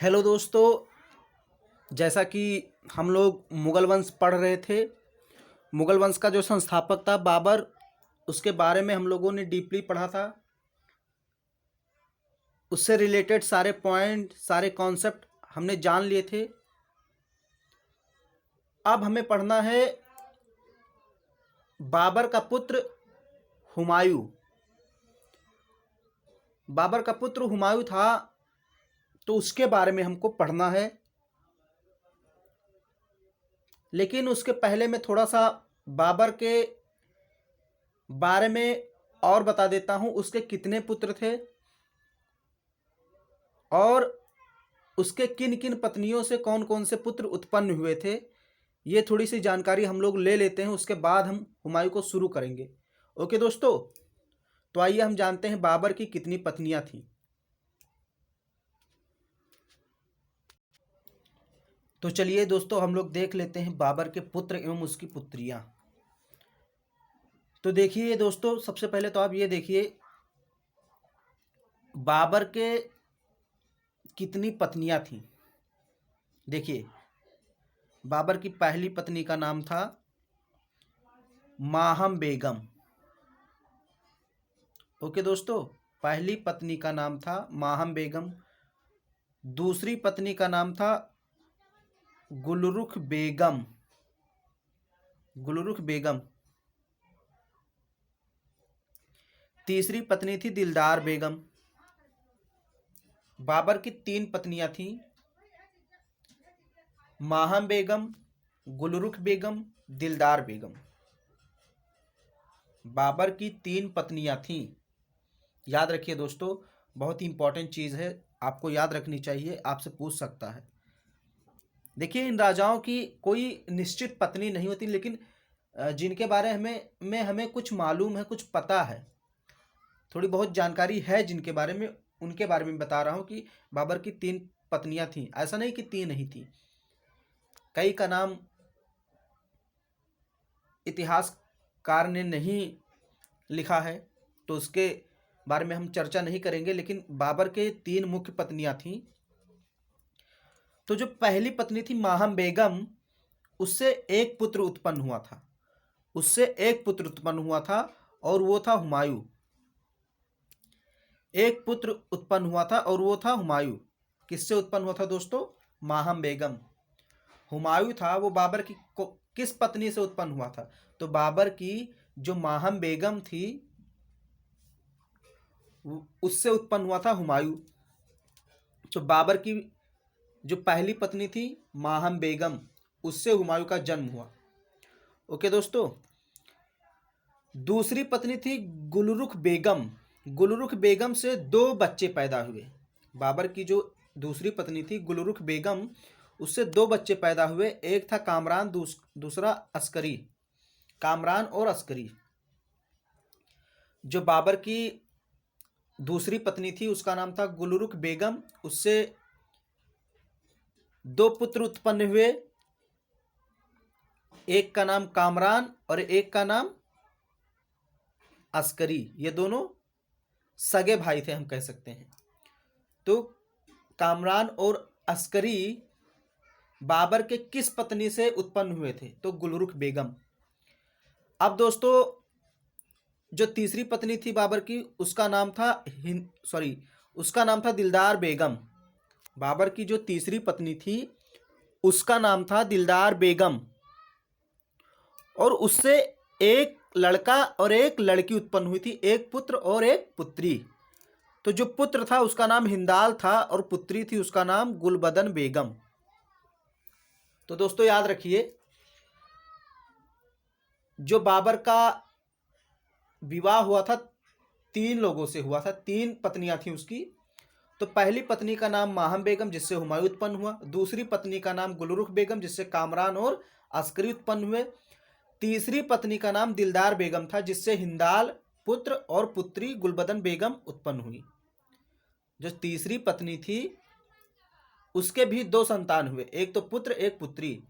Hello दोस्तों। जैसा कि हम लोग मुगल वंश पढ़ रहे थे, मुगल वंश का जो संस्थापक था बाबर, उसके बारे में हम लोगों ने डीपली पढ़ा था। उससे रिलेटेड सारे पॉइंट, सारे कॉन्सेप्ट हमने जान लिए थे। अब हमें पढ़ना है बाबर का पुत्र हुमायूं। बाबर का पुत्र हुमायूं था, तो उसके बारे में हमको पढ़ना है। लेकिन उसके पहले मैं थोड़ा सा बाबर के बारे में और बता देता हूँ। उसके कितने पुत्र थे और उसके किन किन पत्नियों से कौन कौन से पुत्र उत्पन्न हुए थे, ये थोड़ी सी जानकारी हम लोग ले लेते हैं। उसके बाद हम हुमायूं को शुरू करेंगे। ओके दोस्तों, तो आइए हम जानते हैं बाबर की कितनी पत्नियां थीं। तो चलिए दोस्तों, हम लोग देख लेते हैं बाबर के पुत्र एवं उसकी पुत्रियां। तो देखिए दोस्तों, सबसे पहले तो आप ये देखिए बाबर के कितनी पत्नियां थीं। देखिए, बाबर की पहली पत्नी का नाम था माहम बेगम। ओके दोस्तों, पहली पत्नी का नाम था माहम बेगम। दूसरी पत्नी का नाम था गुलरुख बेगम। गुलरुख बेगम। तीसरी पत्नी थी दिलदार बेगम। बाबर की तीन पत्नियां थीं, माहम बेगम, गुलरुख बेगम, दिलदार बेगम। बाबर की तीन पत्नियां थीं। याद रखिए दोस्तों, बहुत ही इंपॉर्टेंट चीज़ है, आपको याद रखनी चाहिए, आपसे पूछ सकता है। देखिए, इन राजाओं की कोई निश्चित पत्नी नहीं होती, लेकिन जिनके बारे में हमें कुछ मालूम है, कुछ पता है, थोड़ी बहुत जानकारी है जिनके बारे में, उनके बारे में बता रहा हूँ कि बाबर की तीन पत्नियां थीं। ऐसा नहीं कि तीन नहीं थी, कई का नाम इतिहासकार ने नहीं लिखा है, तो उसके बारे में हम चर्चा नहीं करेंगे। लेकिन बाबर के तीन मुख्य पत्नियां थीं। तो जो पहली पत्नी थी माहम बेगम, उससे एक पुत्र उत्पन्न हुआ था। उससे एक पुत्र उत्पन्न हुआ था और वो था हुमायूं। एक पुत्र उत्पन्न हुआ था और वो था हुमायूं। किससे उत्पन्न हुआ था दोस्तों? माहम बेगम। हुमायूं था वो बाबर की किस पत्नी से उत्पन्न हुआ था? तो बाबर की जो माहम बेगम थी, उससे उत्पन्न हुआ था हुमायूं। तो बाबर की जो पहली पत्नी थी माहम बेगम, उससे हुमायूं का जन्म हुआ। ओके दोस्तों, दूसरी पत्नी थी गुलरुख बेगम। गुलरुख बेगम से दो बच्चे पैदा हुए। बाबर की जो दूसरी पत्नी थी गुलरुख बेगम, उससे दो बच्चे पैदा हुए। एक था कामरान, दूसरा अस्करी। कामरान और अस्करी। जो बाबर की दूसरी पत्नी थी उसका नाम था गुलरुख बेगम। उससे दो पुत्र उत्पन्न हुए, एक का नाम कामरान और एक का नाम अस्करी। ये दोनों सगे भाई थे, हम कह सकते हैं। तो कामरान और अस्करी बाबर के किस पत्नी से उत्पन्न हुए थे? तो गुलरुख बेगम। अब दोस्तों, जो तीसरी पत्नी थी बाबर की, उसका नाम था उसका नाम था दिलदार बेगम। बाबर की जो तीसरी पत्नी थी उसका नाम था दिलदार बेगम, और उससे एक लड़का और एक लड़की उत्पन्न हुई थी, एक पुत्र और एक पुत्री। तो जो पुत्र था उसका नाम हिंदाल था और पुत्री थी उसका नाम गुलबदन बेगम। तो दोस्तों याद रखिए, जो बाबर का विवाह हुआ था तीन लोगों से हुआ था, तीन पत्नियां थी उसकी। तो पहली पत्नी का नाम माहम बेगम, जिससे हुमायूं उत्पन्न हुआ। दूसरी पत्नी का नाम गुलरुख बेगम, जिससे कामरान और अस्करी उत्पन्न हुए। तीसरी पत्नी का नाम दिलदार बेगम था, जिससे हिंदाल पुत्र और पुत्री गुलबदन बेगम उत्पन्न हुई। जो तीसरी पत्नी थी उसके भी दो संतान हुए, एक तो पुत्र एक पुत्री।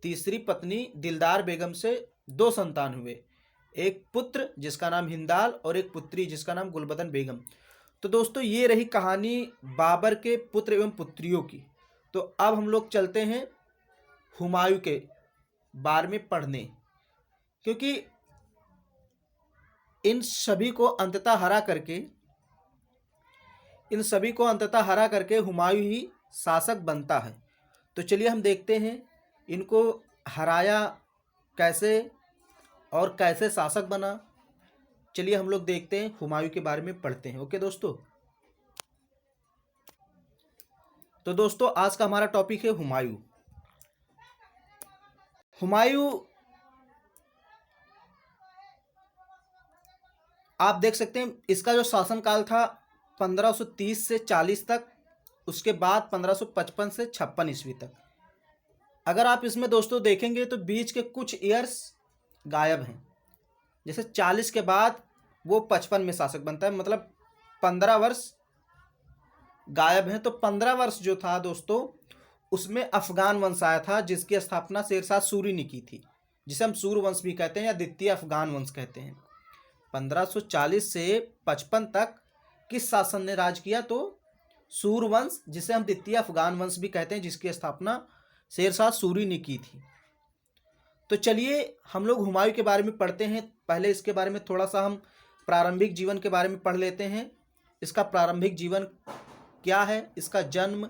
तीसरी पत्नी दिलदार बेगम से दो संतान हुए, एक पुत्र जिसका नाम हिंदाल और एक पुत्री जिसका नाम गुलबदन बेगम। तो दोस्तों ये रही कहानी बाबर के पुत्र एवं पुत्रियों की। तो अब हम लोग चलते हैं हुमायूं के बारे में पढ़ने, क्योंकि इन सभी को अंततः हरा करके हुमायूं ही शासक बनता है। तो चलिए हम देखते हैं इनको हराया कैसे और कैसे शासक बना। चलिए हम लोग देखते हैं, हुमायूं के बारे में पढ़ते हैं। ओके दोस्तों, तो दोस्तों आज का हमारा टॉपिक है हुमायूं। हुमायूं आप देख सकते हैं, इसका जो शासनकाल था 1530 से 40 तक, उसके बाद 1555 से 56 ईस्वी तक। अगर आप इसमें दोस्तों देखेंगे तो बीच के कुछ ईयर्स गायब हैं। जैसे 40 के बाद वो 55 में शासक बनता है, मतलब 15 वर्ष गायब हैं। तो 15 वर्ष जो था दोस्तों, उसमें अफगान वंश आया था, जिसकी स्थापना शेरशाह सूरी ने की थी, जिसे हम सूर्य वंश भी कहते हैं या द्वितीय अफगान वंश कहते हैं। 1540 से 55 तक किस शासन ने राज किया? तो सूर्य वंश, जिसे हम द्वितीय अफगान वंश भी कहते हैं, जिसकी स्थापना शेरशाह सूरी ने की थी। तो चलिए हम लोग हुमायूं के बारे में पढ़ते हैं। पहले इसके बारे में थोड़ा सा हम प्रारंभिक जीवन के बारे में पढ़ लेते हैं। इसका प्रारंभिक जीवन क्या है, इसका जन्म,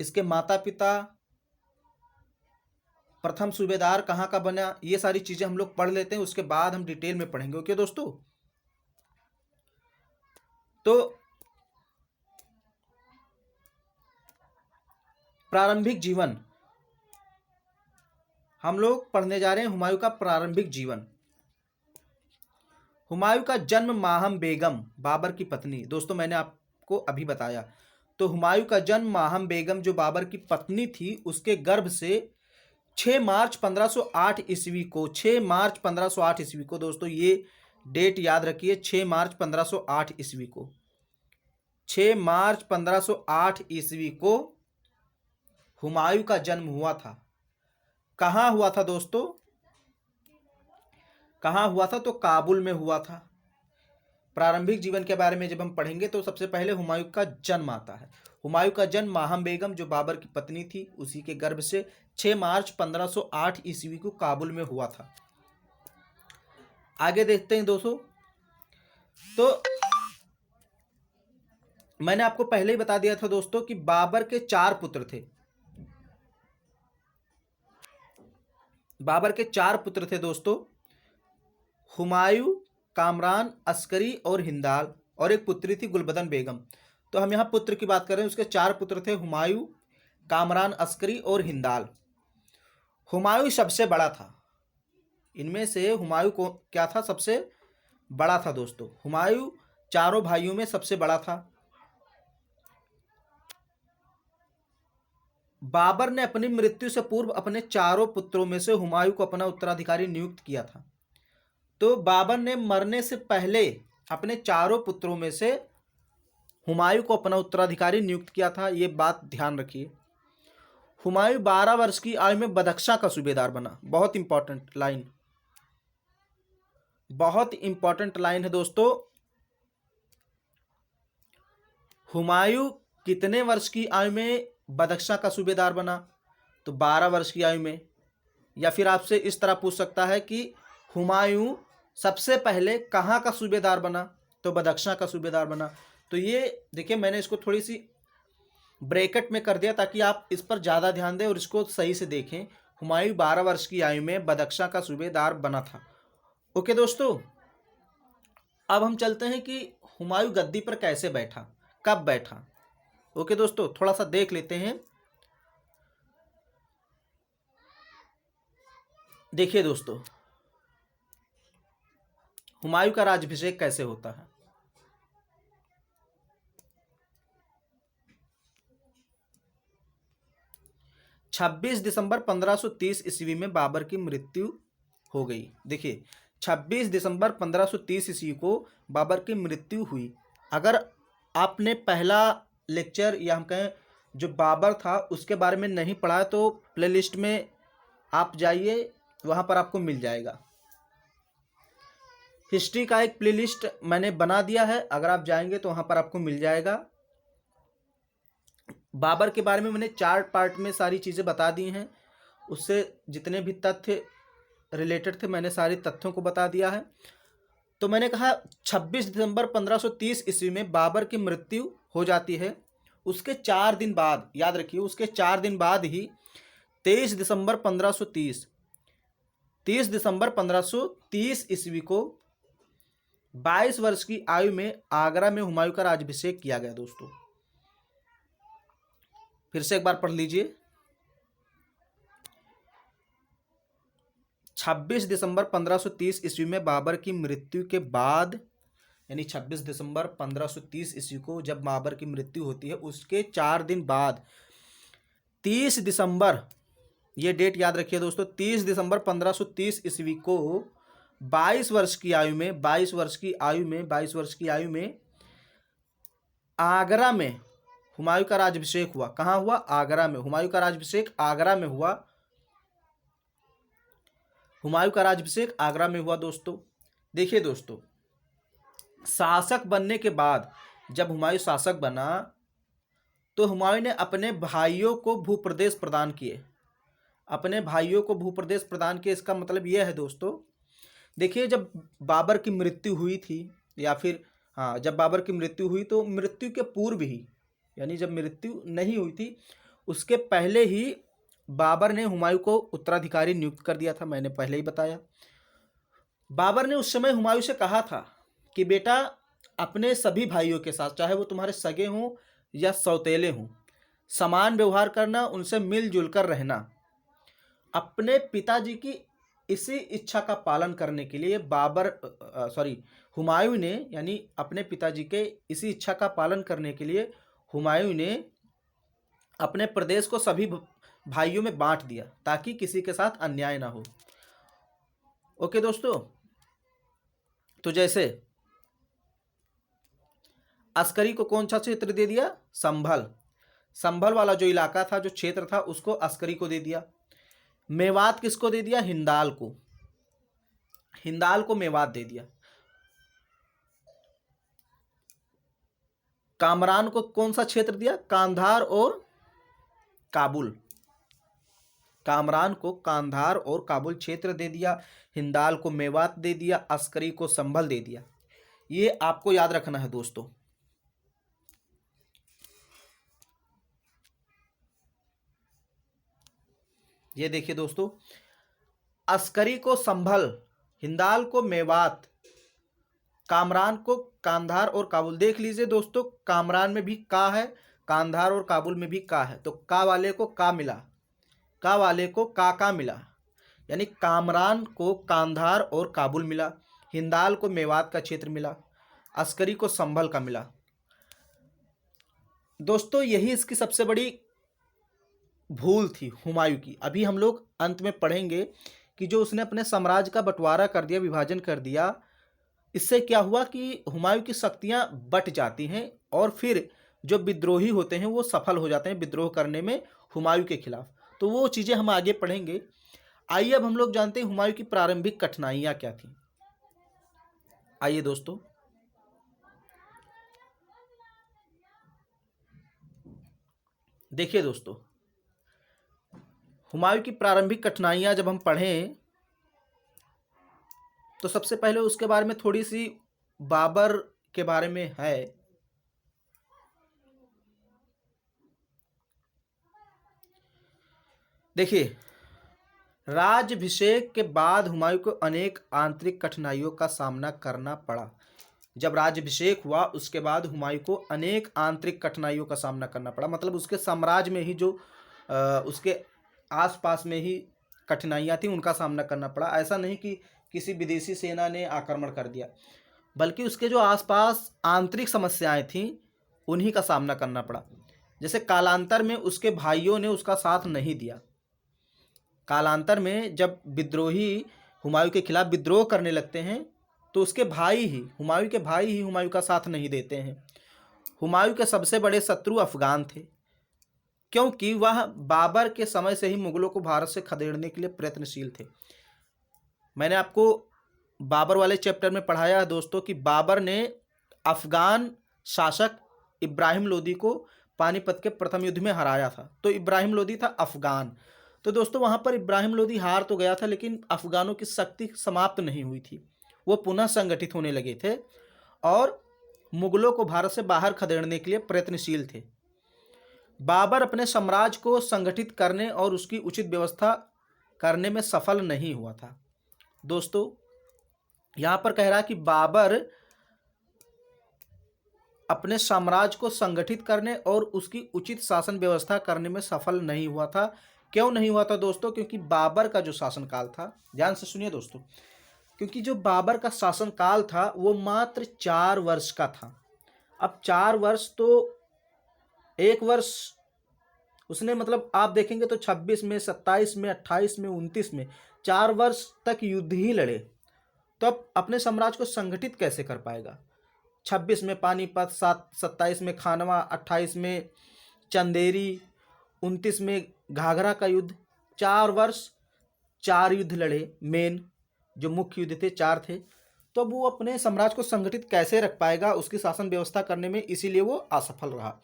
इसके माता पिता, प्रथम सूबेदार कहाँ का बना, ये सारी चीजें हम लोग पढ़ लेते हैं। उसके बाद हम डिटेल में पढ़ेंगे। ओके दोस्तों, तो प्रारंभिक जीवन हम लोग पढ़ने जा रहे हैं। हुमायूं का प्रारंभिक जीवन। हुमायूं का जन्म माहम बेगम, बाबर की पत्नी, दोस्तों मैंने आपको अभी बताया। तो हुमायूं का जन्म माहम बेगम जो बाबर की पत्नी थी, उसके गर्भ से 6 मार्च 1508 ईस्वी को, 6 मार्च 1508 ईस्वी को, दोस्तों ये डेट याद रखिए, 6 मार्च 1508 ईस्वी को, 6 मार्च 1508 ईस्वी को हुमायूं का जन्म हुआ था। कहाँ हुआ था दोस्तों? कहाँ हुआ था? तो काबुल में हुआ था। प्रारंभिक जीवन के बारे में जब हम पढ़ेंगे तो सबसे पहले हुमायूं का जन्म आता है। हुमायूं का जन्म माहम बेगम जो बाबर की पत्नी थी, उसी के गर्भ से 6 मार्च 1508 ईस्वी को काबुल में हुआ था। आगे देखते हैं दोस्तों। तो मैंने आपको पहले ही बता दिया था दोस्तों कि बाबर के 4 पुत्र थे। बाबर के 4 पुत्र थे दोस्तों, हुमायूं, कामरान, अस्करी और हिंदाल, और एक पुत्री थी गुलबदन बेगम। तो हम यहाँ पुत्र की बात कर रहे हैं। उसके 4 पुत्र थे, हुमायूं, कामरान, अस्करी और हिंदाल। हुमायूं सबसे बड़ा था। इनमें से हुमायूं को क्या था? सबसे बड़ा था दोस्तों। हुमायूं चारों भाइयों में सबसे बड़ा था। बाबर ने अपनी मृत्यु से पूर्व अपने चारों पुत्रों में से हुमायूं को अपना उत्तराधिकारी नियुक्त किया था। तो बाबर ने मरने से पहले अपने चारों पुत्रों में से हुमायूं को अपना उत्तराधिकारी नियुक्त किया था। ये बात ध्यान रखिए। हुमायूं 12 वर्ष की आयु में बदख्शां का सूबेदार बना। बहुत इंपॉर्टेंट लाइन, बहुत इंपॉर्टेंट लाइन है दोस्तों। हुमायूं कितने वर्ष की आयु में बदख्शां का सूबेदार बना? तो 12 वर्ष की आयु में। या फिर आपसे इस तरह पूछ सकता है कि हुमायूं सबसे पहले कहाँ का सूबेदार बना? तो बदख्शां का सूबेदार बना। तो ये देखिए, मैंने इसको थोड़ी सी ब्रैकेट में कर दिया ताकि आप इस पर ज़्यादा ध्यान दें और इसको सही से देखें। हुमायूं 12 वर्ष की आयु में बदख्शां का सूबेदार बना था। ओके दोस्तों, अब हम चलते हैं कि हुमायूं गद्दी पर कैसे बैठा, कब बैठा। ओके दोस्तों, थोड़ा सा देख लेते हैं। देखिए दोस्तों, हुमायूं का राज्याभिषेक कैसे होता है। 26 दिसंबर 1530 ईस्वी में बाबर की मृत्यु हो गई। देखिए 26 दिसंबर 1530 ईस्वी को बाबर की मृत्यु हुई। अगर आपने पहला लेक्चर या हम कहें जो बाबर था उसके बारे में नहीं पढ़ा तो प्लेलिस्ट में आप जाइए, वहाँ पर आपको मिल जाएगा। हिस्ट्री का एक प्लेलिस्ट मैंने बना दिया है, अगर आप जाएंगे तो वहाँ पर आपको मिल जाएगा। बाबर के बारे में मैंने 4 पार्ट में सारी चीज़ें बता दी हैं, उससे जितने भी तथ्य रिलेटेड थे मैंने सारे तथ्यों को बता दिया है। तो मैंने कहा 26 दिसंबर 1530 ईस्वी में बाबर की मृत्यु हो जाती है। उसके 4 दिन बाद, याद रखिए, उसके 4 दिन बाद ही 23 दिसंबर 1530 30 दिसंबर 1530 ईस्वी को 22 वर्ष की आयु में आगरा में हुमायूं का राज्याभिषेक किया गया। दोस्तों फिर से एक बार पढ़ लीजिए। 26 दिसंबर 1530 ईस्वी में बाबर की मृत्यु के बाद, यानी 26 दिसंबर 1530 ईस्वी को जब बाबर की मृत्यु होती है, उसके 4 दिन बाद 30 दिसंबर, ये डेट याद रखिए दोस्तों, 30 दिसंबर 1530 ईस्वी को 22 वर्ष की आयु में 22 वर्ष की आयु में आगरा में हुमायूं का राज्याभिषेक हुआ। कहाँ हुआ? आगरा में। हुमायूं का राज्याभिषेक आगरा में हुआ। हुमायूं का राज्याभिषेक आगरा में हुआ। दोस्तों देखिए दोस्तों, शासक बनने के बाद जब हुमायूं शासक बना तो हुमायूं ने अपने भाइयों को भूप्रदेश प्रदान किए। अपने भाइयों को भूप्रदेश प्रदान किए, इसका मतलब यह है दोस्तों, देखिए जब बाबर की मृत्यु हुई थी, या फिर हाँ, जब बाबर की मृत्यु हुई तो मृत्यु के पूर्व ही, यानी जब मृत्यु नहीं हुई थी उसके पहले ही बाबर ने हुमायूं को उत्तराधिकारी नियुक्त कर दिया था। मैंने पहले ही बताया। बाबर ने उस समय हुमायूं से कहा था कि बेटा, अपने सभी भाइयों के साथ, चाहे वो तुम्हारे सगे हों या सौतेले हों, समान व्यवहार करना, उनसे मिलजुल कर रहना। अपने पिताजी की इसी इच्छा का पालन करने के लिए हुमायूं ने, यानी अपने पिताजी के इसी इच्छा का पालन करने के लिए हुमायूं ने अपने प्रदेश को सभी भाइयों में बांट दिया ताकि किसी के साथ अन्याय ना हो। ओके दोस्तों, तो जैसे अस्करी को कौन सा क्षेत्र दे दिया? संभल वाला जो इलाका था, जो क्षेत्र था, उसको अस्करी को दे दिया। मेवात किसको दे दिया? हिंदाल को मेवात दे दिया। कामरान को कौन सा क्षेत्र दिया? कांधार और काबुल। कामरान को कांधार और काबुल क्षेत्र दे दिया। हिंदाल को मेवात दे दिया। अस्करी को संभल दे दिया। ये आपको याद रखना है दोस्तों। ये देखिए दोस्तों, अस्करी को संभल, हिंदाल को मेवात, कामरान को कांधार और काबुल। देख लीजिए दोस्तों, कामरान में भी का है, कांधार और काबुल में भी का है, तो का वाले को का मिला, का वाले को का मिला, यानी कामरान को कांधार और काबुल मिला, हिंदाल को मेवात का क्षेत्र मिला, अस्करी को संभल का मिला। दोस्तों यही इसकी सबसे बड़ी भूल थी हुमायूं की। अभी हम लोग अंत में पढ़ेंगे कि जो उसने अपने साम्राज्य का बंटवारा कर दिया, विभाजन कर दिया, इससे क्या हुआ कि हुमायूं की शक्तियां बट जाती हैं और फिर जो विद्रोही होते हैं वो सफल हो जाते हैं विद्रोह करने में हुमायूं के खिलाफ। तो वो चीज़ें हम आगे पढ़ेंगे। आइए अब हम लोग जानते हैं हुमायूं की प्रारंभिक कठिनाइयां क्या थी। आइए दोस्तों, देखिए दोस्तों, हुमायूं की प्रारंभिक कठिनाइयां जब हम पढ़ें तो सबसे पहले उसके बारे में थोड़ी सी बाबर के बारे में है। देखिए, राज्याभिषेक के बाद हुमायूं को अनेक आंतरिक कठिनाइयों का सामना करना पड़ा। जब राज्याभिषेक हुआ उसके बाद हुमायूं को अनेक आंतरिक कठिनाइयों का सामना करना पड़ा। मतलब उसके साम्राज्य में ही जो उसके आसपास में ही कठिनाइयाँ थी उनका सामना करना पड़ा। ऐसा नहीं कि किसी विदेशी सेना ने आक्रमण कर दिया, बल्कि उसके जो आसपास आंतरिक समस्याएं थीं उन्हीं का सामना करना पड़ा। जैसे कालांतर में उसके भाइयों ने उसका साथ नहीं दिया। कालांतर में जब विद्रोही हुमायूं के खिलाफ विद्रोह करने लगते हैं तो उसके भाई ही, हुमायूं के भाई ही हुमायूं का साथ नहीं देते हैं। हुमायूं के सबसे बड़े शत्रु अफगान थे, क्योंकि वह बाबर के समय से ही मुगलों को भारत से खदेड़ने के लिए प्रयत्नशील थे। मैंने आपको बाबर वाले चैप्टर में पढ़ाया है दोस्तों कि बाबर ने अफगान शासक इब्राहिम लोदी को पानीपत के प्रथम युद्ध में हराया था। तो इब्राहिम लोदी था अफगान। तो दोस्तों वहाँ पर इब्राहिम लोदी हार तो गया था, लेकिन अफगानों की शक्ति समाप्त नहीं हुई थी, वो पुनः संगठित होने लगे थे और मुगलों को भारत से बाहर खदेड़ने के लिए प्रयत्नशील थे। बाबर अपने साम्राज्य को संगठित करने और उसकी उचित व्यवस्था करने में सफल नहीं हुआ था। दोस्तों यहाँ पर कह रहा है कि बाबर अपने साम्राज्य को संगठित करने और उसकी उचित शासन व्यवस्था करने में सफल नहीं हुआ था। क्यों नहीं हुआ था दोस्तों? क्योंकि बाबर का जो शासनकाल था, ध्यान से सुनिए दोस्तों, क्योंकि जो बाबर का शासनकाल था वो मात्र 4 वर्ष का था। अब 4 वर्ष तो 1 वर्ष उसने मतलब आप देखेंगे तो 26 में, 27 में, 28 में, 29 में 4 वर्ष तक युद्ध ही लड़े, तो अब अपने साम्राज्य को संगठित कैसे कर पाएगा? 26 में पानीपत, 27 में खानवा, 28 में चंदेरी, 29 में घाघरा का युद्ध। 4 वर्ष 4 युद्ध लड़े, मेन जो मुख्य युद्ध थे 4 थे। तो अब वो अपने साम्राज्य को संगठित कैसे रख पाएगा उसकी शासन व्यवस्था करने में, इसीलिए वो असफल रहा।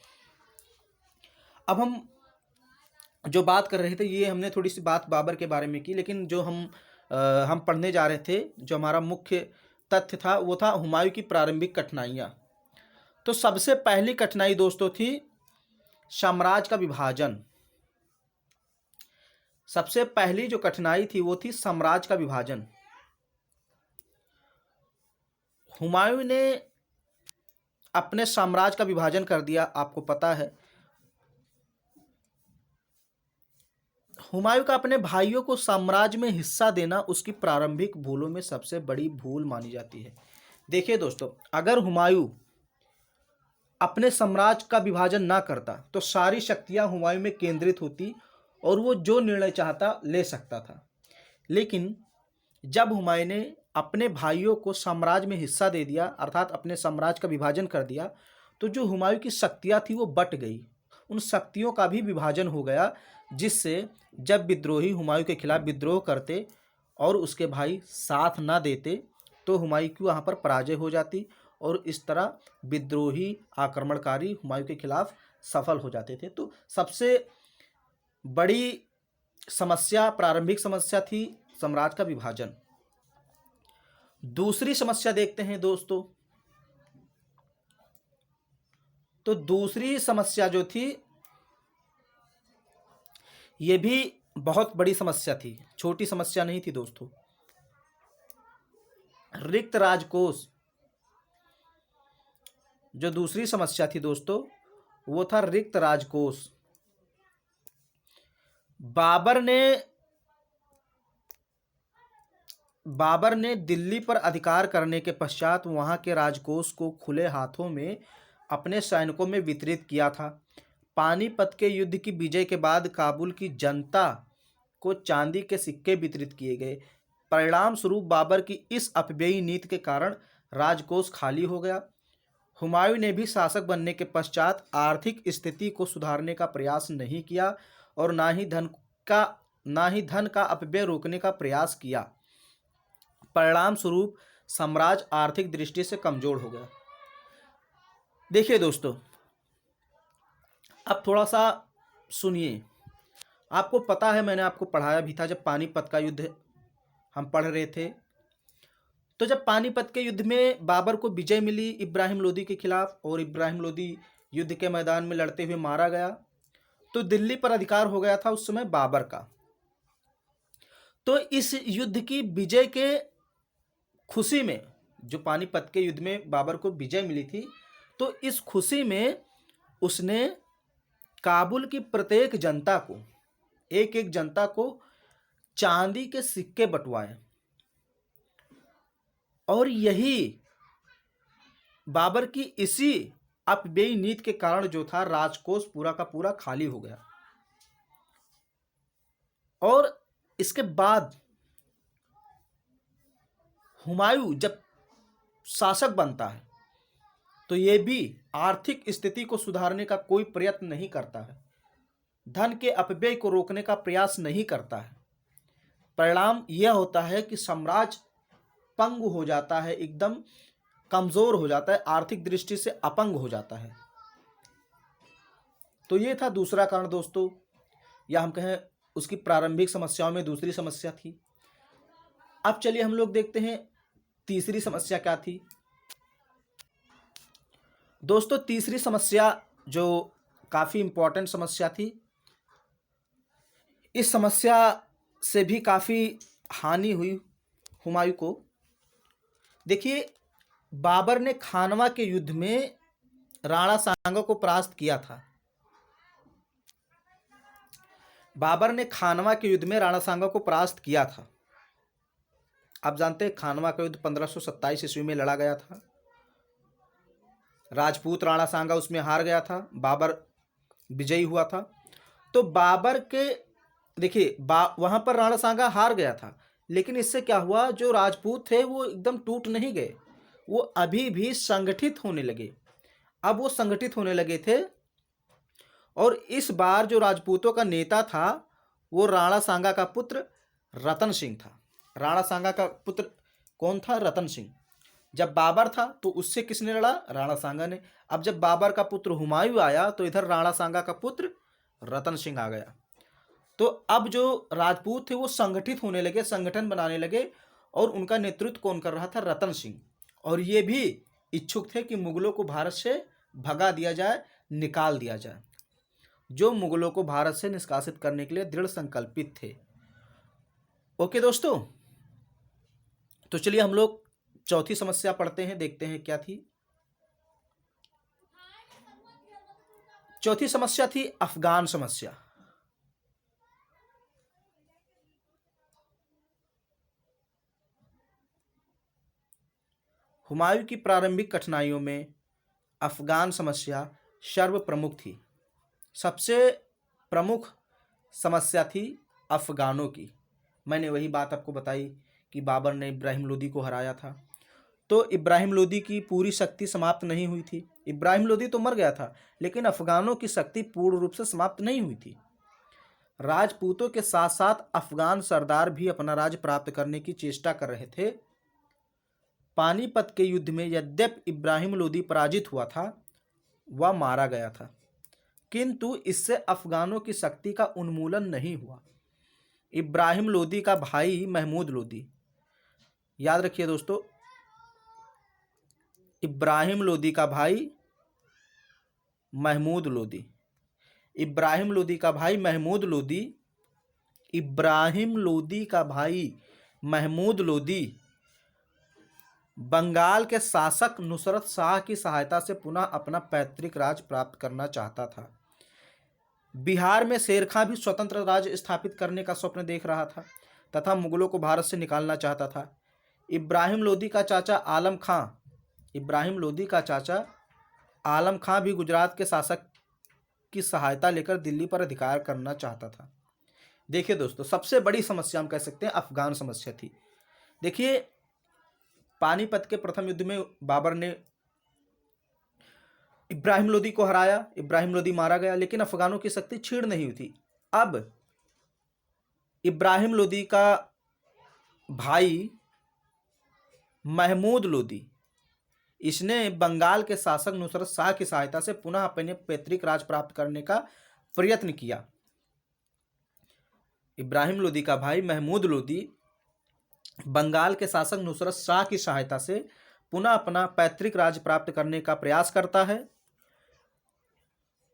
अब हम जो बात कर रहे थे ये हमने थोड़ी सी बात बाबर के बारे में की, लेकिन जो हम पढ़ने जा रहे थे, जो हमारा मुख्य तथ्य था वो था हुमायूं की प्रारंभिक कठिनाइयाँ। तो सबसे पहली कठिनाई दोस्तों थी साम्राज्य का विभाजन। सबसे पहली जो कठिनाई थी वो थी साम्राज्य का विभाजन। हुमायूं ने अपने साम्राज्य का विभाजन कर दिया। आपको पता है हुमायूं का अपने भाइयों को साम्राज्य में हिस्सा देना उसकी प्रारंभिक भूलों में सबसे बड़ी भूल मानी जाती है। देखिए दोस्तों, अगर हुमायूं अपने साम्राज्य का विभाजन ना करता तो सारी शक्तियां हुमायूं में केंद्रित होती और वो जो निर्णय चाहता ले सकता था। लेकिन जब हुमायूं ने अपने भाइयों को साम्राज्य में हिस्सा दे दिया, अर्थात अपने साम्राज्य का विभाजन कर दिया, तो जो हुमायूं की शक्तियां थी वो बट गई, उन शक्तियों का भी विभाजन हो गया, जिससे जब विद्रोही हुमायूं के खिलाफ विद्रोह करते और उसके भाई साथ ना देते तो हुमायूं की वहाँ पर पराजय हो जाती और इस तरह विद्रोही आक्रमणकारी हुमायूं के खिलाफ सफल हो जाते थे। तो सबसे बड़ी समस्या, प्रारंभिक समस्या थी साम्राज्य का विभाजन। दूसरी समस्या देखते हैं दोस्तों। तो दूसरी समस्या जो थी ये भी बहुत बड़ी समस्या थी, छोटी समस्या नहीं थी दोस्तों। रिक्त राजकोष। जो दूसरी समस्या थी दोस्तों वो था रिक्त राजकोष। बाबर ने दिल्ली पर अधिकार करने के पश्चात वहां के राजकोष को खुले हाथों में अपने सैनिकों में वितरित किया था। पानीपत के युद्ध की विजय के बाद काबुल की जनता को चांदी के सिक्के वितरित किए गए। परिणाम स्वरूप बाबर की इस अपव्ययी नीति के कारण राजकोष खाली हो गया। हुमायूं ने भी शासक बनने के पश्चात आर्थिक स्थिति को सुधारने का प्रयास नहीं किया और ना ही धन का अपव्यय रोकने का प्रयास किया। परिणाम स्वरूप साम्राज्य आर्थिक दृष्टि से कमजोर हो गया। देखिए दोस्तों, अब थोड़ा सा सुनिए। आपको पता है, मैंने आपको पढ़ाया भी था जब पानीपत का युद्ध हम पढ़ रहे थे। तो जब पानीपत के युद्ध में बाबर को विजय मिली इब्राहिम लोदी के खिलाफ और इब्राहिम लोदी युद्ध के मैदान में लड़ते हुए मारा गया, तो दिल्ली पर अधिकार हो गया था उस समय बाबर का। तो इस युद्ध की विजय के खुशी में, जो पानीपत के युद्ध में बाबर को विजय मिली थी, तो इस खुशी में उसने काबुल की प्रत्येक जनता को, एक एक जनता को चांदी के सिक्के बंटवाए और यही बाबर की इसी अपव्ययी नीति के कारण जो था राजकोष पूरा का पूरा खाली हो गया। और इसके बाद हुमायूं जब शासक बनता है तो ये भी आर्थिक स्थिति को सुधारने का कोई प्रयत्न नहीं करता है, धन के अपव्यय को रोकने का प्रयास नहीं करता है। परिणाम यह होता है कि साम्राज्य पंगु हो जाता है, एकदम कमजोर हो जाता है, आर्थिक दृष्टि से अपंग हो जाता है। तो ये था दूसरा कारण दोस्तों, या हम कहें उसकी प्रारंभिक समस्याओं में दूसरी समस्या थी। अब चलिए हम लोग देखते हैं तीसरी समस्या क्या थी। दोस्तों तीसरी समस्या जो काफ़ी इम्पोर्टेंट समस्या थी, इस समस्या से भी काफ़ी हानि हुई हुमायूं को। देखिए, बाबर ने खानवा के युद्ध में राणा सांगा को परास्त किया था। बाबर ने खानवा के युद्ध में राणा सांगा को परास्त किया था। आप जानते हैं खानवा का युद्ध 1527 ईस्वी में लड़ा गया था। राजपूत राणा सांगा उसमें हार गया था, बाबर विजयी हुआ था। तो बाबर के देखिए वहां पर राणा सांगा हार गया था, लेकिन इससे क्या हुआ, जो राजपूत थे वो एकदम टूट नहीं गए, वो अभी भी संगठित होने लगे। अब वो संगठित होने लगे थे, और इस बार जो राजपूतों का नेता था वो राणा सांगा का पुत्र रतन सिंह था। राणा सांगा का पुत्र कौन था? रतन सिंह। जब बाबर था तो उससे किसने लड़ा? राणा सांगा ने। अब जब बाबर का पुत्र हुमायूं आया तो इधर राणा सांगा का पुत्र रतन सिंह आ गया। तो अब जो राजपूत थे वो संगठित होने लगे, संगठन बनाने लगे, और उनका नेतृत्व कौन कर रहा था? रतन सिंह। और ये भी इच्छुक थे कि मुगलों को भारत से भगा दिया जाए, निकाल दिया जाए। जो मुगलों को भारत से निष्कासित करने के लिए दृढ़ संकल्पित थे। ओके दोस्तों, तो चलिए हम लोग चौथी समस्या पढ़ते हैं, देखते हैं क्या थी। चौथी समस्या थी अफगान समस्या। हुमायूं की प्रारंभिक कठिनाइयों में अफगान समस्या सर्वप्रमुख थी। सबसे प्रमुख समस्या थी अफगानों की। मैंने वही बात आपको बताई कि बाबर ने इब्राहिम लोदी को हराया था। तो इब्राहिम लोदी की पूरी शक्ति समाप्त नहीं हुई थी। इब्राहिम लोदी तो मर गया था, लेकिन अफगानों की शक्ति पूर्ण रूप से समाप्त नहीं हुई थी। राजपूतों के साथ साथ अफगान सरदार भी अपना राज्य प्राप्त करने की चेष्टा कर रहे थे। पानीपत के युद्ध में यद्यपि इब्राहिम लोदी पराजित हुआ था, वह मारा गया था, किंतु इससे अफगानों की शक्ति का उन्मूलन नहीं हुआ। इब्राहिम लोदी का भाई महमूद लोदी, याद रखिए दोस्तों, इब्राहिम लोदी का भाई महमूद लोदी, इब्राहिम लोदी का भाई महमूद लोदी, इब्राहिम लोदी का भाई महमूद लोदी बंगाल के शासक नुसरत शाह की सहायता से पुनः अपना पैतृक राज प्राप्त करना चाहता था। बिहार में शेर खां भी स्वतंत्र राज्य स्थापित करने का स्वप्न देख रहा था तथा मुगलों को भारत से निकालना चाहता था। इब्राहिम लोदी का चाचा आलम खां, इब्राहिम लोदी का चाचा आलम खां भी गुजरात के शासक की सहायता लेकर दिल्ली पर अधिकार करना चाहता था। देखिए दोस्तों, सबसे बड़ी समस्या हम कह सकते हैं अफगान समस्या थी। देखिए, पानीपत के प्रथम युद्ध में बाबर ने इब्राहिम लोदी को हराया, इब्राहिम लोदी मारा गया, लेकिन अफगानों की शक्ति क्षीण नहीं हुई थी। अब इब्राहिम लोदी का भाई महमूद लोदी, इसने बंगाल के शासक नुसरत शाह की सहायता से पुनः अपने पैतृक राज प्राप्त करने का प्रयत्न किया। इब्राहिम लोदी का भाई महमूद लोदी बंगाल के शासक नुसरत शाह की सहायता से पुनः अपना पैतृक राज प्राप्त करने का प्रयास करता है।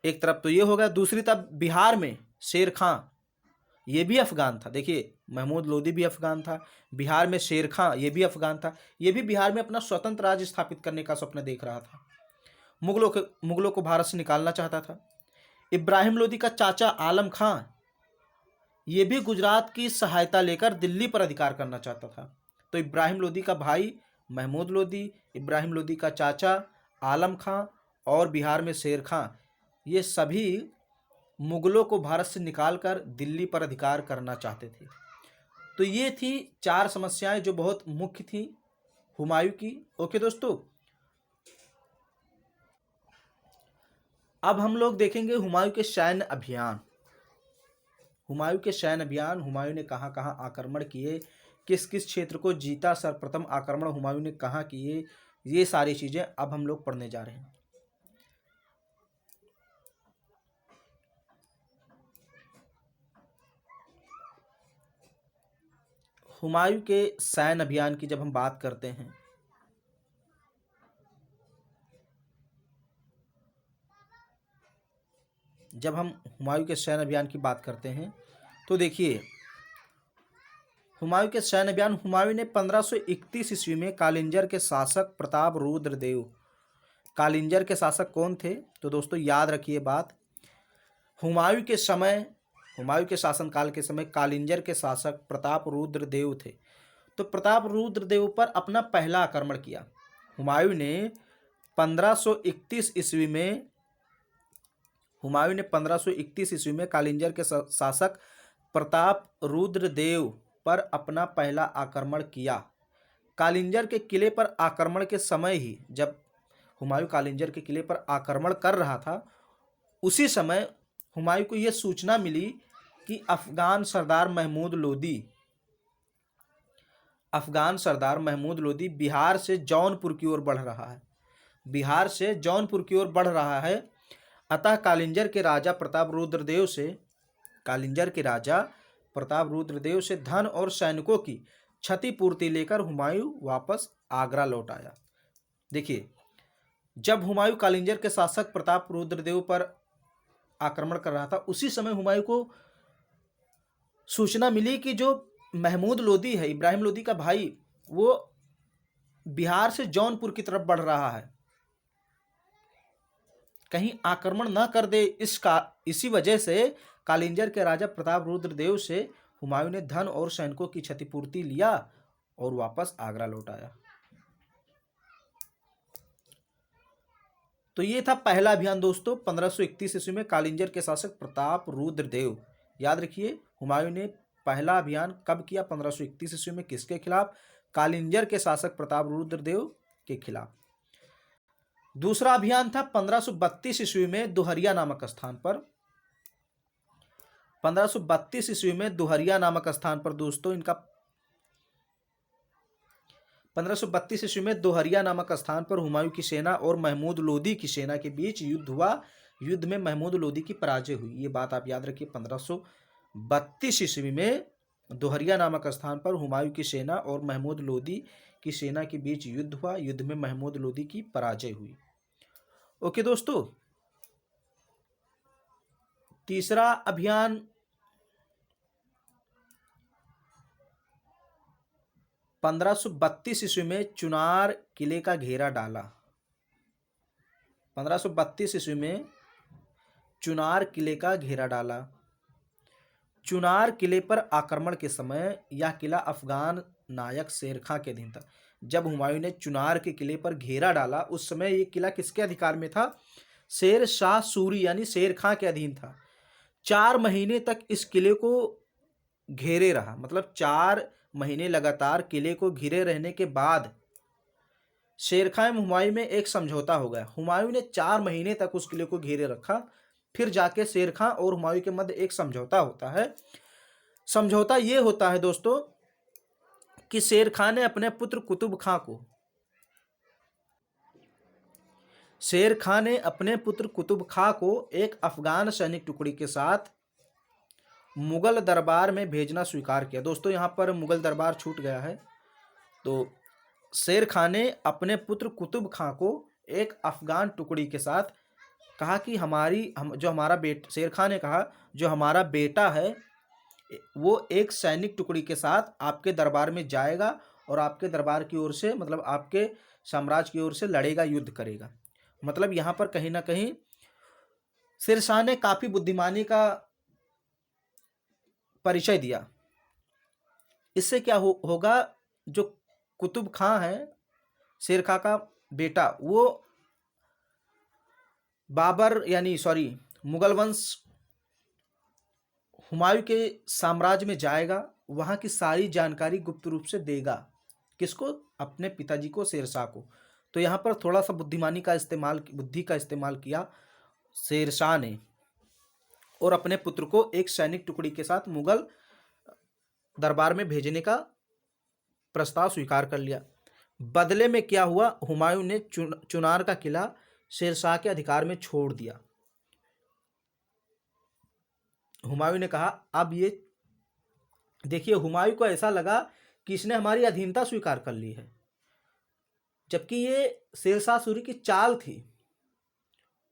एक तरफ तो ये होगा, दूसरी तरफ बिहार में शेर खां, ये भी अफगान था। देखिए, महमूद लोदी भी अफगान था, बिहार में शेर खां ये भी अफगान था। ये भी बिहार में अपना स्वतंत्र राज्य स्थापित करने का स्वप्न देख रहा था, मुगलों को भारत से निकालना चाहता था। इब्राहिम लोदी का चाचा आलम खां ये भी गुजरात की सहायता लेकर दिल्ली पर अधिकार करना चाहता था। तो इब्राहिम लोदी का भाई महमूद लोदी, इब्राहिम लोदी का चाचा आलम खां और बिहार में शेर खां, ये सभी मुगलों को भारत से निकालकर दिल्ली पर अधिकार करना चाहते थे। तो ये थी चार समस्याएं जो बहुत मुख्य थी हुमायूं की। ओके दोस्तों, अब हम लोग देखेंगे हुमायूं के सैन्य अभियान। हुमायूं के सैन्य अभियान, हुमायूं ने कहाँ कहाँ आक्रमण किए, किस किस क्षेत्र को जीता, सर्वप्रथम आक्रमण हुमायूं ने कहाँ किए, ये सारी चीजें अब हम लोग पढ़ने जा रहे हैं। हुमायूं के सैन्य अभियान की जब हम बात करते हैं, जब हम हुमायूं के सैन्य अभियान की बात करते हैं तो देखिए, हुमायूं के सैन्य अभियान, हुमायूं ने 1531 ईस्वी में कालिंजर के शासक प्रताप रुद्र देव, कालिंजर के शासक कौन थे, तो दोस्तों याद रखिए बात, हुमायूं के समय, हुमायूं के शासनकाल के समय कालिंजर के शासक प्रताप रुद्र देव थे। तो प्रताप रुद्र देव पर अपना पहला आक्रमण किया। हुमायूं ने 1531 ईस्वी में, हुमायूं ने 1531 ईस्वी में कालिंजर के शासक प्रताप रुद्र देव पर अपना पहला आक्रमण किया। कालिंजर के किले पर आक्रमण के समय ही, जब हुमायूं कालिंजर के किले पर आक्रमण कर रहा था, उसी समय हुमायूं को यह सूचना मिली कि अफगान सरदार महमूद लोदी, अफगान सरदार महमूद लोदी बिहार से जौनपुर की ओर बढ़ रहा है, बिहार से जौनपुर की ओर बढ़ रहा है। अतः कालिंजर के राजा प्रताप रुद्रदेव से, कालिंजर के राजा प्रताप रुद्रदेव से धन और सैनिकों की क्षतिपूर्ति लेकर हुमायूं वापस आगरा लौट आया। देखिए, जब हुमायूं कालिंजर के शासक प्रताप रुद्रदेव पर आक्रमण कर रहा था, उसी समय हुमायूं को सूचना मिली कि जो महमूद लोदी है, इब्राहिम लोदी का भाई, वो बिहार से जौनपुर की तरफ बढ़ रहा है, कहीं आक्रमण न कर दे। इसी वजह से कालिंजर के राजा प्रताप रुद्रदेव से हुमायूं ने धन और सैनिकों की क्षतिपूर्ति लिया और वापस आगरा लौट आया। तो ये था पहला अभियान दोस्तों, 1531 ईस्वी में कालिंजर के शासक प्रताप रुद्रदेव। याद रखिए, हुमायूं ने पहला अभियान कब किया, 1531 ईस्वी में, किसके खिलाफ, कालिंजर के शासक प्रताप रुद्रदेव के खिलाफ। दूसरा अभियान था 1532 ईस्वी में दुहरिया नामक स्थान पर। 1532 ईस्वी में दुहरिया नामक स्थान पर दोस्तों इनका, 1532 ईस्वी में दुहरिया नामक स्थान पर हुमायूं की सेना और महमूद लोदी की सेना के बीच युद्ध हुआ। युद्ध में महमूद लोदी की पराजय हुई, ये बात आप याद रखिए। 1532 ईस्वी में दोहरिया नामक स्थान पर हुमायूं की सेना और महमूद लोदी की सेना के बीच युद्ध हुआ। युद्ध में महमूद लोदी की पराजय हुई। ओके दोस्तों, तीसरा अभियान 1532 ईस्वी में चुनार किले का घेरा डाला। 1532 ईस्वी में चुनार किले का घेरा डाला। चुनार किले पर आक्रमण के समय यह किला अफगान नायक शेर खां के अधीन था। जब हुमायूं ने चुनार के किले पर घेरा डाला, उस समय यह किला किसके अधिकार में था, शेर शाह सूरी यानी शेर खां के अधीन था। 4 महीने तक इस किले को घेरे रहा, मतलब 4 महीने लगातार किले को घिरे रहने के बाद शेर खां एवं हुमायूं में एक समझौता हो गया। हुमायूं ने 4 महीने तक उस किले को घेरे रखा, फिर जाके शेर खां और हुमायूं के मध्य एक समझौता होता है। समझौता ये होता है दोस्तों कि शेर खां ने अपने पुत्र कुतुब खां को, शेर खां ने अपने पुत्र कुतुब खां को एक अफगान सैनिक टुकड़ी के साथ मुगल दरबार में भेजना स्वीकार किया। दोस्तों यहाँ पर मुगल दरबार छूट गया है। तो शेर खां ने अपने पुत्र कुतुब खां को एक अफगान टुकड़ी के साथ कहा कि शेर खां ने कहा जो हमारा बेटा है वो एक सैनिक टुकड़ी के साथ आपके दरबार में जाएगा और आपके दरबार की ओर से, मतलब आपके साम्राज्य की ओर से लड़ेगा, युद्ध करेगा। मतलब यहाँ पर कहीं ना कहीं शेरशाह ने काफी बुद्धिमानी का परिचय दिया। इससे क्या होगा, जो कुतुब खां है, शेर खां का बेटा, वो मुगल वंश हुमायूं के साम्राज्य में जाएगा, वहां की सारी जानकारी गुप्त रूप से देगा। किसको, अपने पिताजी को, शेरशाह को। तो यहाँ पर थोड़ा सा बुद्धि का इस्तेमाल किया शेरशाह ने और अपने पुत्र को एक सैनिक टुकड़ी के साथ मुगल दरबार में भेजने का प्रस्ताव स्वीकार कर लिया। बदले में क्या हुआ, हुमायूं ने चुनार का किला शेरशाह के अधिकार में छोड़ दिया। हुमायूं ने कहा, अब ये देखिए, हुमायूं को ऐसा लगा कि इसने हमारी अधीनता स्वीकार कर ली है, जबकि ये शेरशाह सूरी की चाल थी।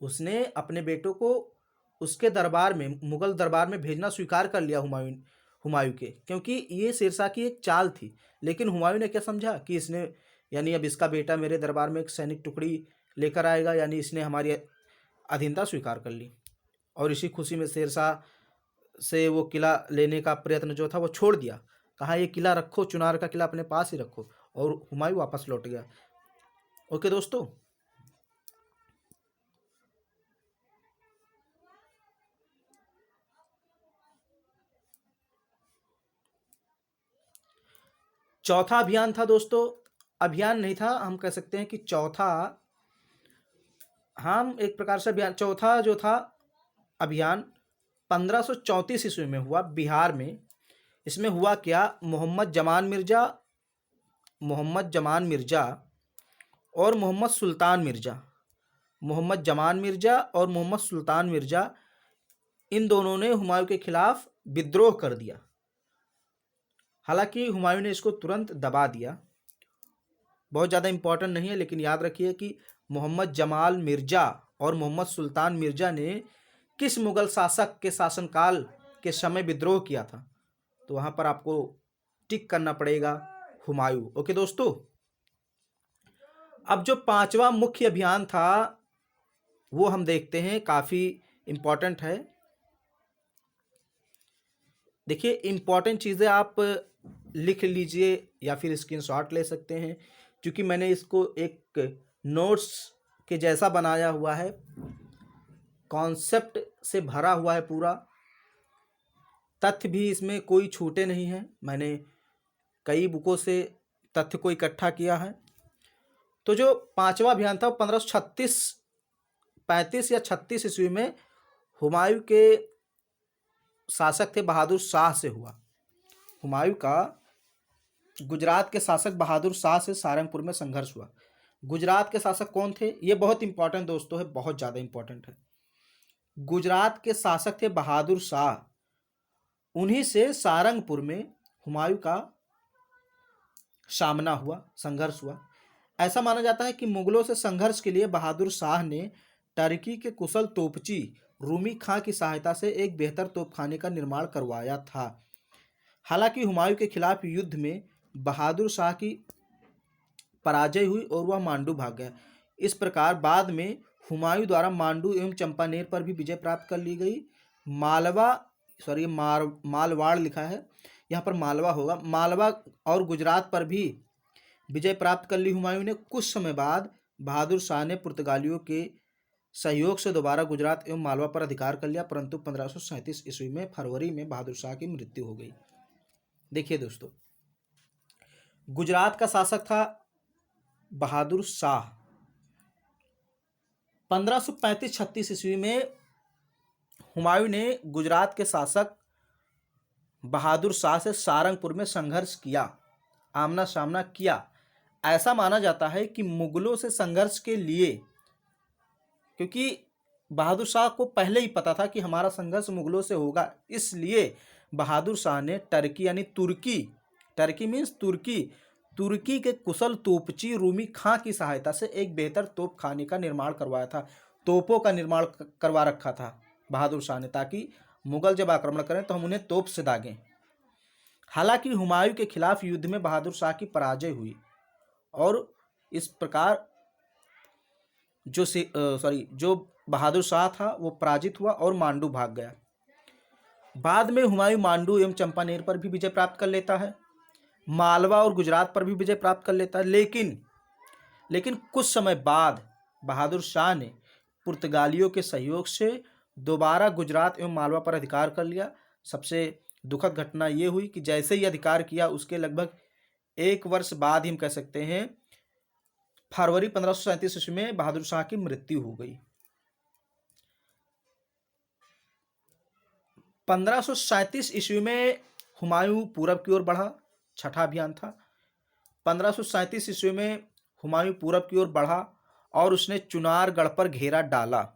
उसने अपने बेटों को उसके दरबार में, मुगल दरबार में भेजना स्वीकार कर लिया हुमायूं के, क्योंकि ये शेरशाह की एक चाल थी। लेकिन हुमायूं ने क्या समझा कि इसने, यानी अब इसका बेटा मेरे दरबार में एक सैनिक टुकड़ी लेकर आएगा, यानी इसने हमारी अधीनता स्वीकार कर ली। और इसी खुशी में शेरशाह से वो किला लेने का प्रयत्न जो था वो छोड़ दिया। कहा, ये किला रखो, चुनार का किला अपने पास ही रखो। और हुमायूं वापस लौट गया। ओके दोस्तों, चौथा अभियान था दोस्तों, अभियान नहीं था, हम कह सकते हैं कि चौथा, हम एक प्रकार से अभियान, चौथा जो था अभियान 1534 ईस्वी में हुआ बिहार में। इसमें हुआ क्या, मोहम्मद जमान मिर्जा और मोहम्मद सुल्तान मिर्जा, इन दोनों ने हुमायूं के खिलाफ विद्रोह कर दिया। हालांकि हुमायूं ने इसको तुरंत दबा दिया। बहुत ज़्यादा इंपॉर्टेंट नहीं है, लेकिन याद रखिए कि मोहम्मद जमाल मिर्जा और मोहम्मद सुल्तान मिर्जा ने किस मुगल शासक के शासनकाल के समय विद्रोह किया था। तो वहाँ पर आपको टिक करना पड़ेगा हुमायूं। ओके दोस्तों, अब जो पांचवा मुख्य अभियान था वो हम देखते हैं, काफ़ी इंपॉर्टेंट है। देखिए, इंपॉर्टेंट चीज़ें आप लिख लीजिए या फिर स्क्रीनशॉट ले सकते हैं, क्योंकि मैंने इसको एक नोट्स के जैसा बनाया हुआ है, कॉन्सेप्ट से भरा हुआ है पूरा, तथ्य भी इसमें कोई छूटे नहीं हैं। मैंने कई बुकों से तथ्य को इकट्ठा किया है। तो जो पांचवा अभियान था 1535 या 36 ईस्वी में हुमायूं के शासक थे बहादुर शाह से हुआ। हुमायूं का गुजरात के शासक बहादुर शाह से सारंगपुर में संघर्ष हुआ। गुजरात के शासक कौन थे, ये बहुत इंपॉर्टेंट दोस्तों है, बहुत ज़्यादा इंपॉर्टेंट है। गुजरात के शासक थे बहादुर शाह, उन्हीं से सारंगपुर में हुमायूं का सामना हुआ, संघर्ष हुआ। ऐसा माना जाता है कि मुगलों से संघर्ष के लिए बहादुर शाह ने टर्की के कुशल तोपची रूमी खां की सहायता से एक बेहतर तोपखाने का निर्माण करवाया था। हालांकि हुमायूं के खिलाफ युद्ध में बहादुर शाह की पराजय हुई और वह मांडू भाग गया। इस प्रकार बाद में हुमायूं द्वारा मांडू एवं चंपानेर पर भी विजय प्राप्त कर ली गई। मालवाड़ लिखा है, यहाँ पर मालवा होगा। मालवा और गुजरात पर भी विजय प्राप्त कर ली हुमायूं ने। कुछ समय बाद बहादुर शाह ने पुर्तगालियों के सहयोग से दोबारा गुजरात एवं मालवा पर अधिकार कर लिया, परंतु 1537 ईस्वी में फरवरी में बहादुर शाह की मृत्यु हो गई। देखिए दोस्तों, गुजरात का शासक था बहादुर शाह। 1535-36 ईस्वी में हुमायूं ने गुजरात के शासक बहादुर शाह से सारंगपुर में संघर्ष किया, आमना सामना किया। ऐसा माना जाता है कि मुगलों से संघर्ष के लिए, क्योंकि बहादुर शाह को पहले ही पता था कि हमारा संघर्ष मुगलों से होगा, इसलिए बहादुर शाह ने टर्की यानी टर्की मीन्स तुर्की के कुशल तोपची रूमी खां की सहायता से एक बेहतर तोप खाने का निर्माण करवाया था। तोपों का निर्माण करवा रखा था बहादुर शाह ने, ताकि मुगल जब आक्रमण करें तो हम उन्हें तोप से दागें। हालांकि हुमायूं के खिलाफ युद्ध में बहादुर शाह की पराजय हुई और इस प्रकार जो बहादुर शाह था वो पराजित हुआ और मांडू भाग गया। बाद में हुमायूं मांडू एवं चंपानेर पर भी विजय प्राप्त कर लेता है, मालवा और गुजरात पर भी विजय प्राप्त कर लेता है। लेकिन कुछ समय बाद बहादुर शाह ने पुर्तगालियों के सहयोग से दोबारा गुजरात एवं मालवा पर अधिकार कर लिया। सबसे दुखद घटना ये हुई कि जैसे ही अधिकार किया उसके लगभग 1 वर्ष बाद ही हम कह सकते हैं फरवरी 1537 ईस्वी में बहादुर शाह की मृत्यु हो गई। 1537 ईस्वी में हुमायूं पूरब की ओर बढ़ा, छठा अभियान था। 1537 ईस्वी में हुमायूं पूरब की ओर बढ़ा और उसने चुनारगढ़ पर घेरा डाला,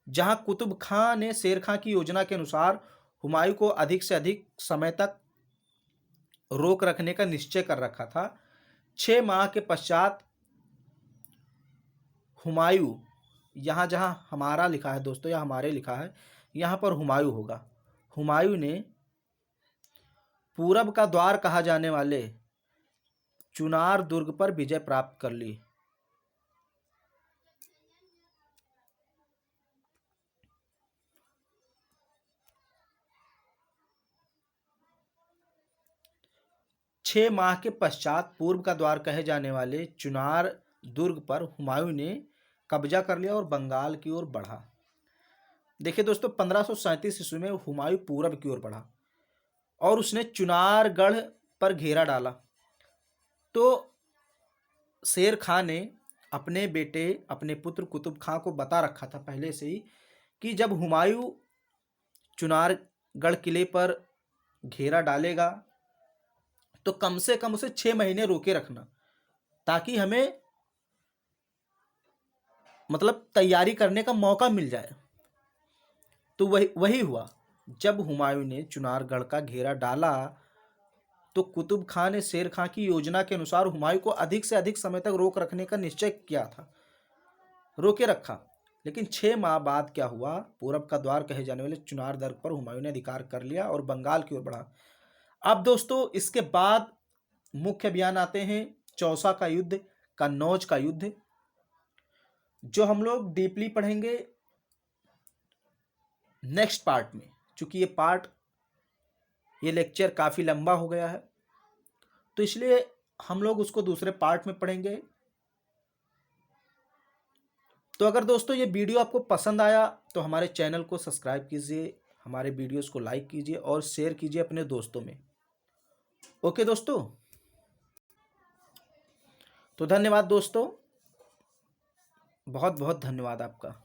जहां कुतुब खां ने शेर खां की योजना के अनुसार हुमायूं को अधिक से अधिक समय तक रोक रखने का निश्चय कर रखा था। 6 माह के पश्चात हुमायूं, यहाँ जहाँ हमारा लिखा है दोस्तों या हमारे लिखा है, यहाँ पर हुमायूं होगा। हुमायूं ने पूरब का द्वार कहा जाने वाले चुनार दुर्ग पर विजय प्राप्त कर ली। छह माह के पश्चात पूर्व का द्वार कहे जाने वाले चुनार दुर्ग पर हुमायूं ने कब्जा कर लिया और बंगाल की ओर बढ़ा। देखिए दोस्तों, 1537 ईस्वी में हुमायूं पूरब की ओर बढ़ा और उसने चुनारगढ़ पर घेरा डाला। तो शेर खां ने अपने बेटे, अपने पुत्र कुतुब खां को बता रखा था पहले से ही कि जब हुमायूं चुनारगढ़ किले पर घेरा डालेगा तो कम से कम उसे 6 महीने रोके रखना, ताकि हमें मतलब तैयारी करने का मौका मिल जाए। तो वही वही हुआ। जब हुमायूं ने चुनारगढ़ का घेरा डाला तो कुतुब खां ने शेर खां की योजना के अनुसार हुमायूं को अधिक से अधिक समय तक रोक रखने का निश्चय किया था, रोके रखा। लेकिन 6 माह बाद क्या हुआ, पूरब का द्वार कहे जाने वाले चुनार दुर्ग पर हुमायूं ने अधिकार कर लिया और बंगाल की ओर बढ़ा। अब दोस्तों इसके बाद मुख्य अभियान आते हैं चौसा का युद्ध, कन्नौज का युद्ध, जो हम लोग डीपली पढ़ेंगे नेक्स्ट पार्ट में। चूंकि ये लेक्चर काफ़ी लंबा हो गया है, तो इसलिए हम लोग उसको दूसरे पार्ट में पढ़ेंगे। तो अगर दोस्तों ये वीडियो आपको पसंद आया तो हमारे चैनल को सब्सक्राइब कीजिए, हमारे वीडियोस को लाइक कीजिए और शेयर कीजिए अपने दोस्तों में। ओके दोस्तों, तो धन्यवाद दोस्तों, बहुत बहुत धन्यवाद आपका।